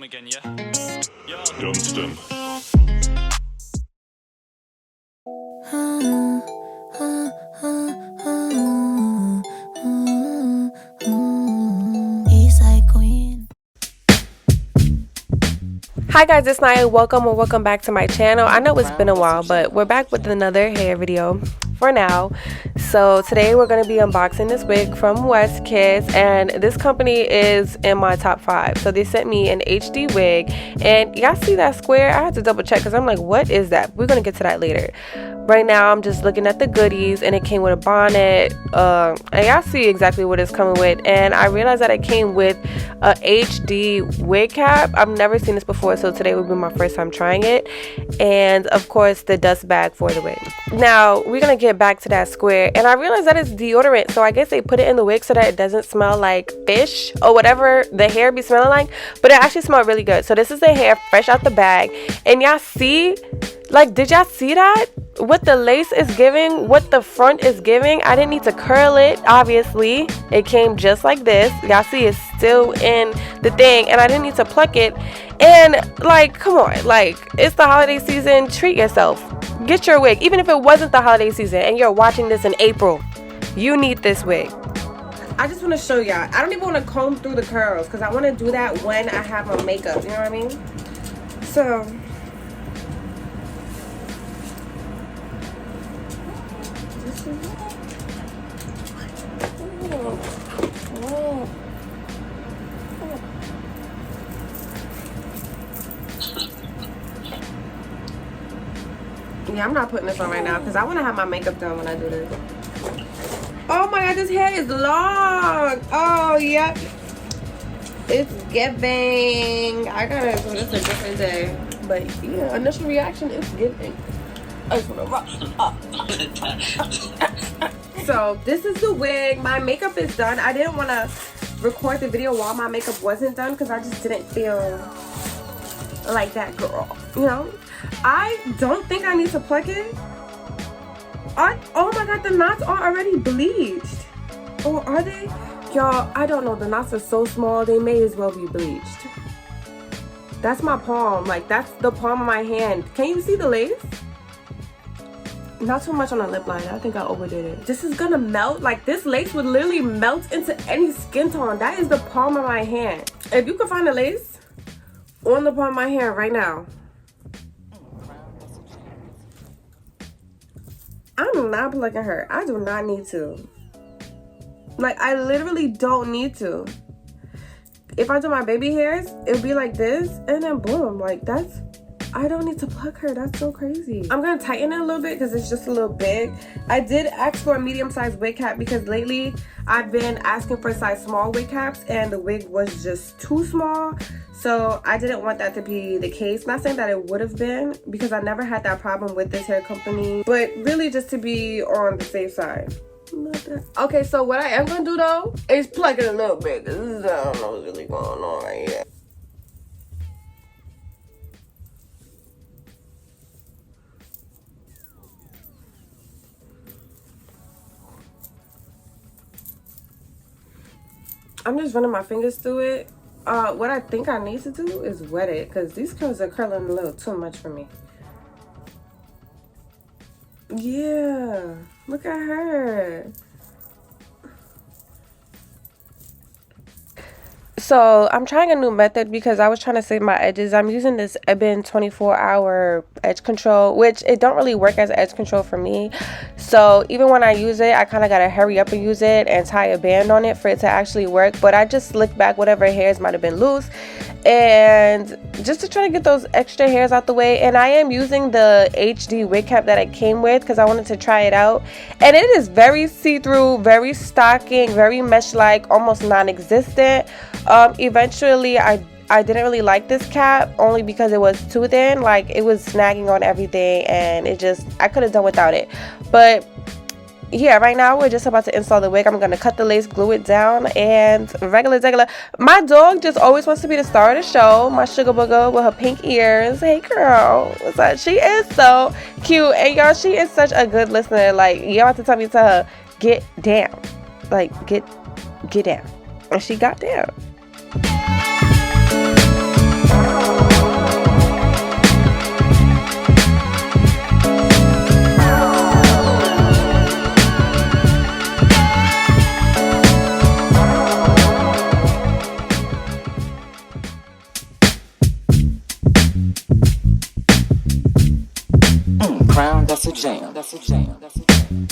again, yeah? Dunstan. Eastside Queen. Hi guys, it's Naya. Welcome back to my channel. I know it's been a while, but we're back with another hair video for now. So today we're going to be unboxing this wig from West Kids, and this company is in my top 5. So they sent me an HD wig, and y'all see that square? I had to double check because I'm like, what is that? We're going to get to that later. Right now I'm just looking at the goodies, and it came with a bonnet, and y'all see exactly what it's coming with. And I realized that it came with a HD wig cap. I've never seen this before, so today will be my first time trying it. And of course the dust bag for the wig. Now we're gonna get back to that square, and I realized that it's deodorant, so I guess they put it in the wig so that it doesn't smell like fish or whatever the hair be smelling like, but it actually smelled really good. So this is the hair fresh out the bag, and y'all see, like, did y'all see that? What the lace is giving, what the front is giving. I didn't need to curl it, obviously. It came just like this. Y'all see it's still in the thing, and I didn't need to pluck it. And like, come on, like, it's the holiday season. Treat yourself. Get your wig. Even if it wasn't the holiday season and you're watching this in April, you need this wig. I just want to show y'all. I don't even want to comb through the curls because I want to do that when I have my makeup, you know what I mean? So yeah, I'm not putting this on right now because I want to have my makeup done when I do this. Oh my god, this hair is long. Oh yeah, it's giving. I gotta do this a different day, but yeah, initial reaction is giving. I just want to rock. So this is the wig. My makeup is done. I didn't want to record the video while my makeup wasn't done because I just didn't feel like that girl, you know. I don't think I need to pluck it. Oh my god, the knots are already bleached. Or are they? Y'all, I don't know. The knots are so small, they may as well be bleached. That's my palm. Like, that's the palm of my hand. Can you see the lace? Not too much on the lip line. I think I overdid it. This is gonna melt. Like, this lace would literally melt into any skin tone. That is the palm of my hand. If you can find the lace on the palm of my hand right now. I'm not plucking her. I do not need to. Like, I literally don't need to. If I do my baby hairs, it'll be like this, and then boom. Like, that's... I don't need to pluck her. That's so crazy. I'm going to tighten it a little bit because it's just a little big. I did ask for a medium-sized wig cap because lately I've been asking for size small wig caps and the wig was just too small. So I didn't want that to be the case. Not saying that it would have been because I never had that problem with this hair company, but really just to be on the safe side. Okay, so what I am going to do though is pluck it a little bit because I don't know what's really going on right here. I'm just running my fingers through it. What I think I need to do is wet it because these curls are curling a little too much for me. Yeah, look at her. So I'm trying a new method because I was trying to save my edges. I'm using this Ebin 24-hour edge control, which it don't really work as edge control for me. So even when I use it, I kind of got to hurry up and use it and tie a band on it for it to actually work. But I just slick back whatever hairs might have been loose, and just to try to get those extra hairs out the way. And I am using the HD wig cap that it came with because I wanted to try it out, and it is very see-through, very stocking, very mesh-like, almost non-existent. Eventually I didn't really like this cap only because it was too thin. Like, it was snagging on everything, and it just, I could have done without it. But yeah, right now we're just about to install the wig. I'm gonna cut the lace, glue it down, and regular. My dog just always wants to be the star of the show. My sugar booger with her pink ears. Hey girl, what's up? She is so cute, and y'all, she is such a good listener. Like, y'all have to tell me to her, get down, like get down, and she got down. that's a jam. That's a jam. That's a jam.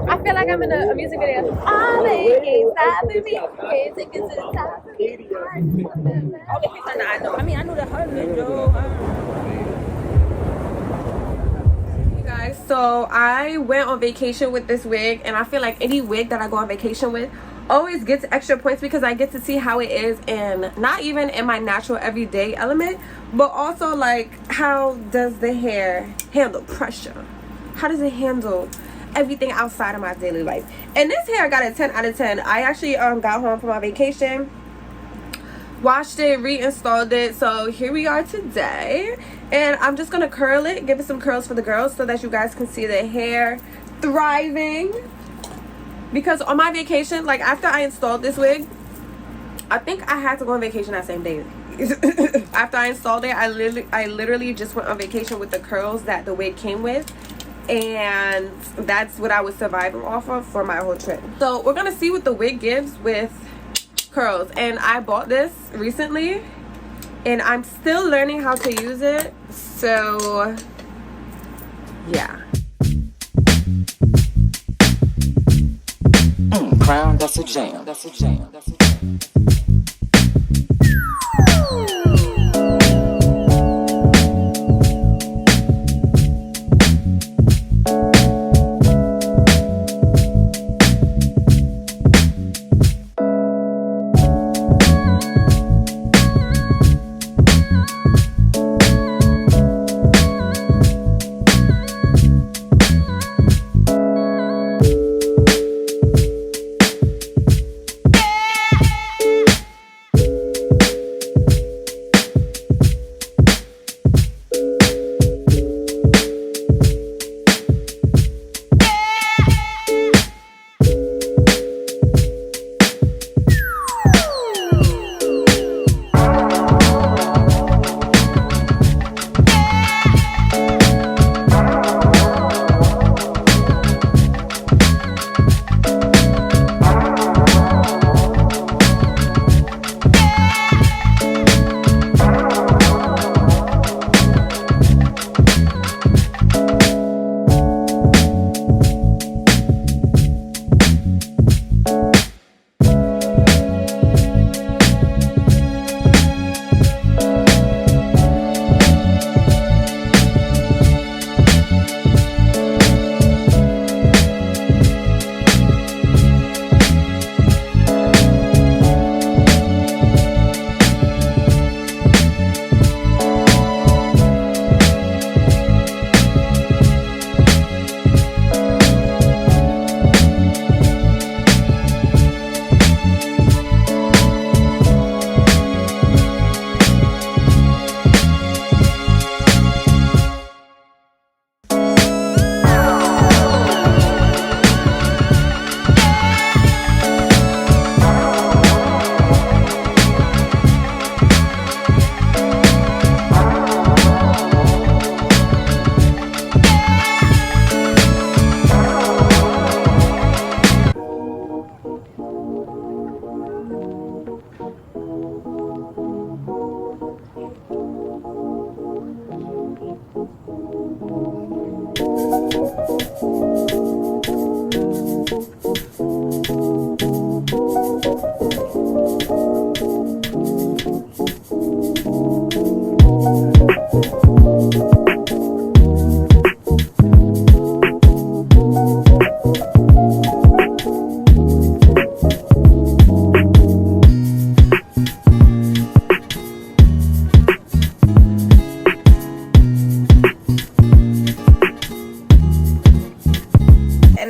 I feel like I'm in a music video. All they can't stop me. Can't take it to the top. All the people I know. I mean, I know the husband, Joe. You guys, so I went on vacation with this wig, and I feel like any wig that I go on vacation with always gets extra points because I get to see how it is, and not even in my natural everyday element, but also like how does the hair handle pressure? How does it handle everything outside of my daily life? And this hair got a 10 out of 10. I actually got home from my vacation, washed it, reinstalled it, so here we are today, and I'm just gonna curl it, give it some curls for the girls so that you guys can see the hair thriving. Because on my vacation, like after I installed this wig, I think I had to go on vacation that same day. After I installed it, I literally just went on vacation with the curls that the wig came with, and that's what I was surviving off of for my whole trip. So we're gonna see what the wig gives with curls, and I bought this recently and I'm still learning how to use it, so yeah. Crown, that's a jam. That's a jam. That's a jam.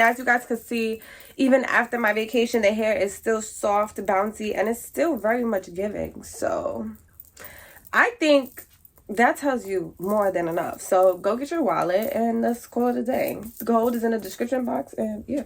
as you guys can see, even after my vacation, the hair is still soft, bouncy, and it's still very much giving. So I think that tells you more than enough. So go get your wallet and let's call it a day. The code is in the description box, and yeah.